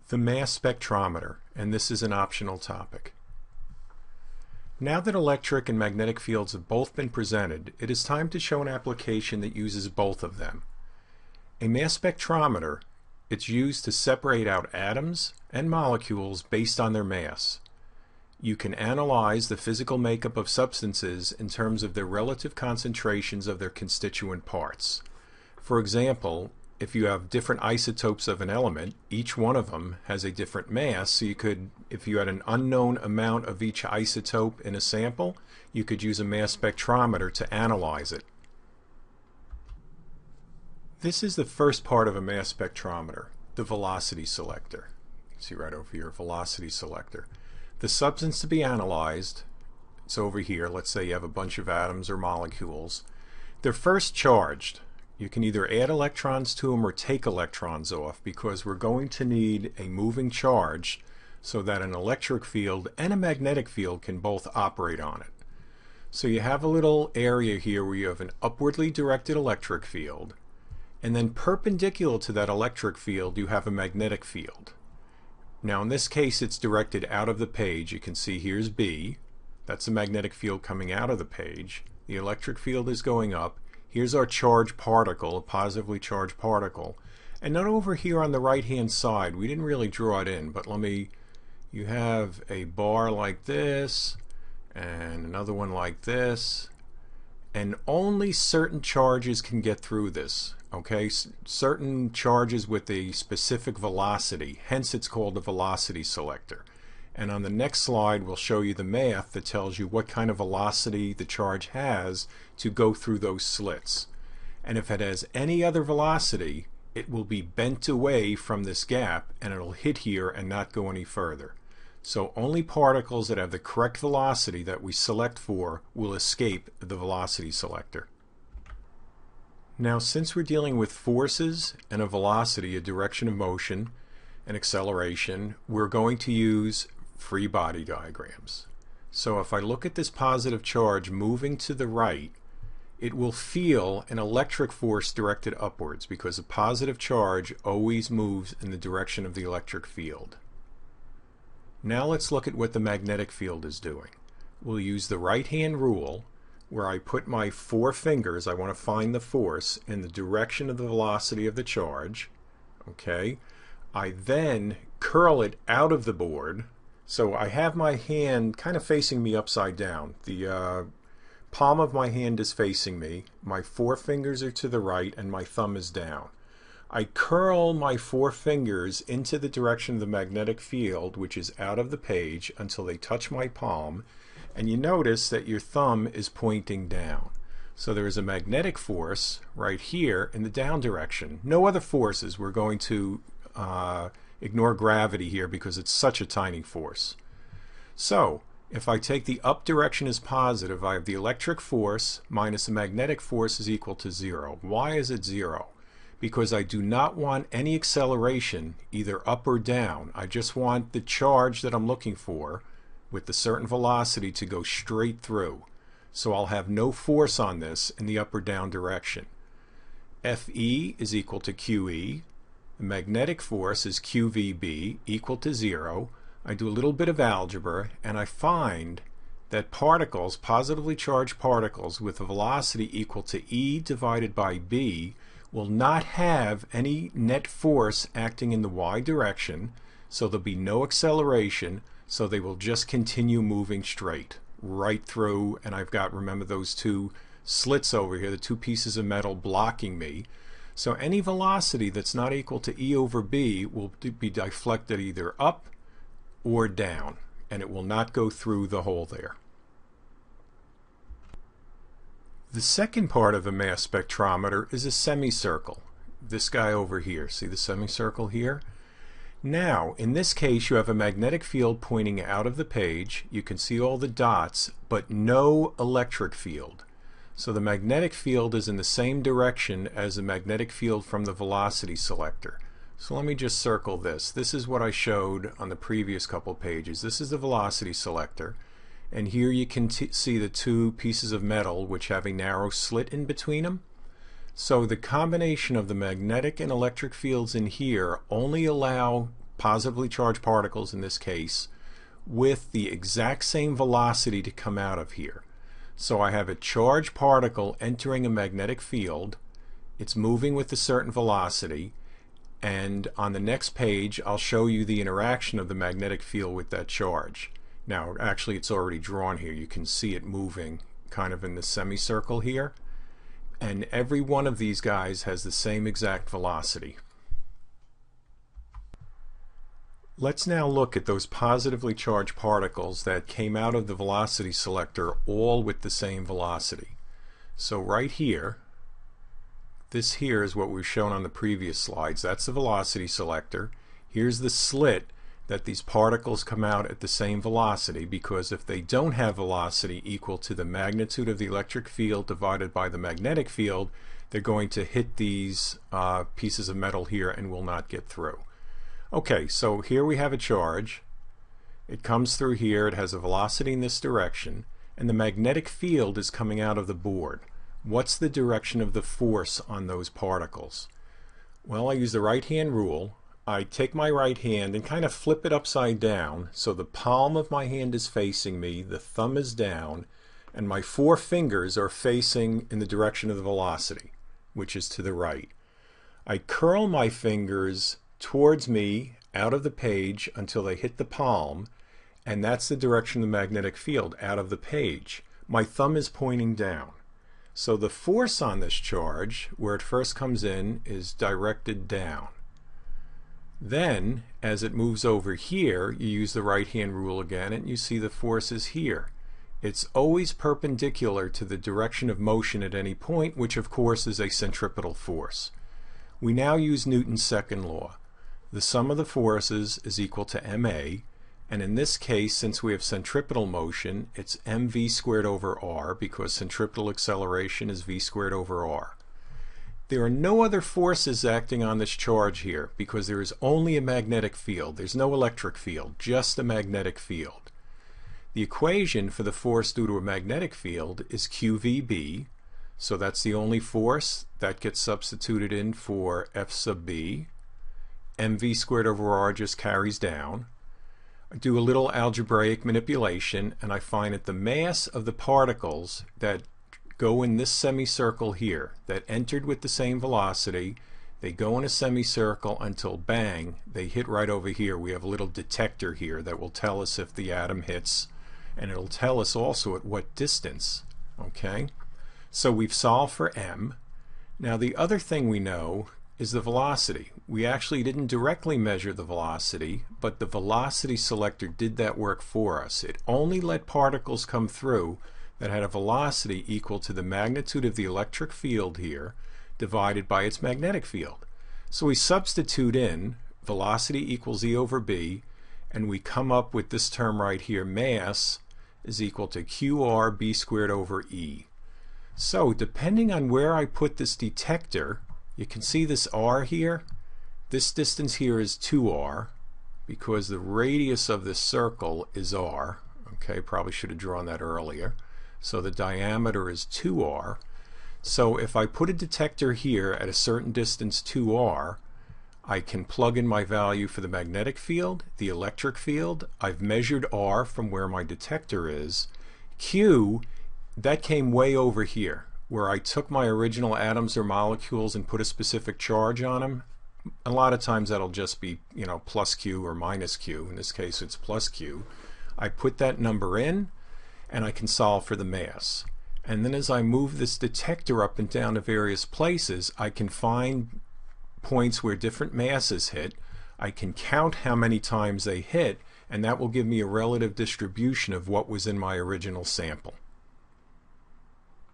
The mass spectrometer, and this is an optional topic. Now that electric and magnetic fields have both been presented, it is time to show an application that uses both of them. A mass spectrometer, it's used to separate out atoms and molecules based on their mass. You can analyze the physical makeup of substances in terms of their relative concentrations of their constituent parts. For example, if you have different isotopes of an element, each one of them has a different mass, so you could, if you had an unknown amount of each isotope in a sample, you could use a mass spectrometer to analyze it. This is the first part of a mass spectrometer, the velocity selector. You can see right over here, velocity selector. The substance to be analyzed, it's over here. Let's say you have a bunch of atoms or molecules. They're first charged. You can either add electrons to them or take electrons off, because we're going to need a moving charge so that an electric field and a magnetic field can both operate on it. So you have a little area here where you have an upwardly directed electric field, and then perpendicular to that electric field you have a magnetic field. Now in this case it's directed out of the page. You can see here's B. That's the magnetic field coming out of the page. The electric field is going up. Here's our charged particle, a positively charged particle. And then over here on the right hand side, we didn't really draw it in, but you have a bar like this and another one like this, and only certain charges can get through this. Okay, certain charges with a specific velocity, hence it's called a velocity selector. And on the next slide we'll show you the math that tells you what kind of velocity the charge has to go through those slits. And if it has any other velocity, it will be bent away from this gap and it'll hit here and not go any further. So only particles that have the correct velocity that we select for will escape the velocity selector. Now since we're dealing with forces and a velocity, a direction of motion, and acceleration, we're going to use free body diagrams. So if I look at this positive charge moving to the right, it will feel an electric force directed upwards, because a positive charge always moves in the direction of the electric field. Now let's look at what the magnetic field is doing. We'll use the right hand rule, where I put my four fingers, I want to find the force in the direction of the velocity of the charge. Okay, I then curl it out of the board. So I have my hand kind of facing me upside down. The palm of my hand is facing me, my four fingers are to the right, and my thumb is down. I curl my four fingers into the direction of the magnetic field, which is out of the page, until they touch my palm, and you notice that your thumb is pointing down. So there is a magnetic force right here in the down direction. No other forces. We're going to ignore gravity here because it's such a tiny force. So if I take the up direction as positive, I have the electric force minus the magnetic force is equal to 0. Why is it 0? Because I do not want any acceleration either up or down. I just want the charge that I'm looking for with the certain velocity to go straight through. So I'll have no force on this in the up or down direction. Fe is equal to QE. The magnetic force is QVB equal to 0. I do a little bit of algebra and I find that particles, positively charged particles with a velocity equal to E divided by B, will not have any net force acting in the Y direction, so there'll be no acceleration, so they will just continue moving straight right through. And I've got, remember, those two slits over here, the two pieces of metal blocking me. So any velocity that's not equal to E over B will be deflected either up or down, and it will not go through the hole there. The second part of a mass spectrometer is a semicircle. This guy over here, see the semicircle here? Now, in this case, you have a magnetic field pointing out of the page. You can see all the dots, but no electric field. So the magnetic field is in the same direction as the magnetic field from the velocity selector. So let me just circle this. This is what I showed on the previous couple pages. This is the velocity selector. And here you can see the two pieces of metal which have a narrow slit in between them. So the combination of the magnetic and electric fields in here only allow positively charged particles in this case, with the exact same velocity to come out of here. So I have a charged particle entering a magnetic field. It's moving with a certain velocity, and on the next page I'll show you the interaction of the magnetic field with that charge. Now actually it's already drawn here. You can see it moving kind of in the semicircle here, and every one of these guys has the same exact velocity. Let's now look at those positively charged particles that came out of the velocity selector all with the same velocity. So right here, this here is what we've shown on the previous slides. That's the velocity selector. Here's the slit that these particles come out at the same velocity, because if they don't have velocity equal to the magnitude of the electric field divided by the magnetic field, they're going to hit these pieces of metal here and will not get through. Okay, so here we have a charge. It comes through here, it has a velocity in this direction, and the magnetic field is coming out of the board. What's the direction of the force on those particles? Well, I use the right hand rule. I take my right hand and kind of flip it upside down so the palm of my hand is facing me, the thumb is down, and my four fingers are facing in the direction of the velocity, which is to the right. I curl my fingers towards me out of the page until they hit the palm, and that's the direction of the magnetic field, out of the page. My thumb is pointing down. So the force on this charge, where it first comes in, is directed down. Then, as it moves over here, you use the right hand rule again, and you see the force is here. It's always perpendicular to the direction of motion at any point, which of course is a centripetal force. We now use Newton's second law. The sum of the forces is equal to ma, and in this case, since we have centripetal motion, it's mv squared over r, because centripetal acceleration is v squared over r. There are no other forces acting on this charge here, because there is only a magnetic field. There's no electric field, just a magnetic field. The equation for the force due to a magnetic field is qvb, so that's the only force that gets substituted in for F sub b. mv squared over r just carries down. I do a little algebraic manipulation, and I find that the mass of the particles that go in this semicircle here, that entered with the same velocity, they go in a semicircle until bang, they hit right over here. We have a little detector here that will tell us if the atom hits, and it'll tell us also at what distance. Okay? So we've solved for m. Now the other thing we know is the velocity. We actually didn't directly measure the velocity, but the velocity selector did that work for us. It only let particles come through that had a velocity equal to the magnitude of the electric field here divided by its magnetic field. So we substitute in velocity equals E over B, and we come up with this term right here, mass is equal to QR B squared over E. So depending on where I put this detector, you can see this r here. This distance here is 2r, because the radius of this circle is r. Okay, probably should have drawn that earlier. So the diameter is 2r. So if I put a detector here at a certain distance 2r, I can plug in my value for the magnetic field, the electric field. I've measured r from where my detector is. Q, that came way over here, where I took my original atoms or molecules and put a specific charge on them. A lot of times that'll just be, plus Q or minus Q. In this case it's plus Q. I put that number in, and I can solve for the mass. And then as I move this detector up and down to various places, I can find points where different masses hit. I can count how many times they hit, and that will give me a relative distribution of what was in my original sample.